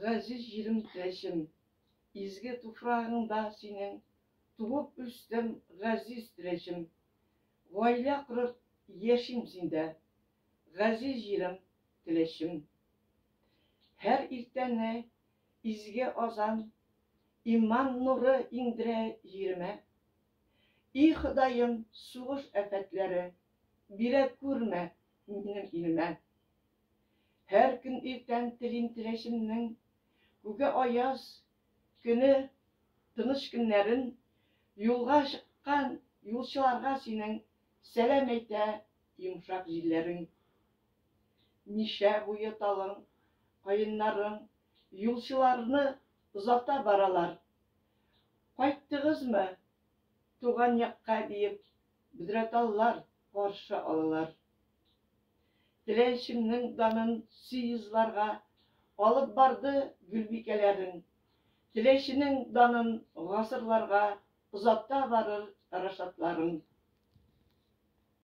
Газиз җирем теләшем, изге туфрагыңда синең, туып үстем газиз теләшем. Гаилә корып яшим синдә, газиз җирем теләшем. Һәр иртәне изге азан, иман нуры иңдерә җиремә. И Ходаем, сугыш афәтләре бирә күрмә минем илемә. Һәр көн иртән телим теләшемнең, күгә аяз көне тыныч көннәрен, юлга чыккан юлчыларга синең сәлам әйтә йомшак җилләрең. Нишә буе талың, каеннарың юлчыларны озата баралар. Кайттыгызмы туган якка диеп, Бөдрәталлар каршы алалар. Теләшемнең данын сыйызларга алып барды гөлбикәләрең. Теләшенең данын гасырларга озата барыр рашатларың.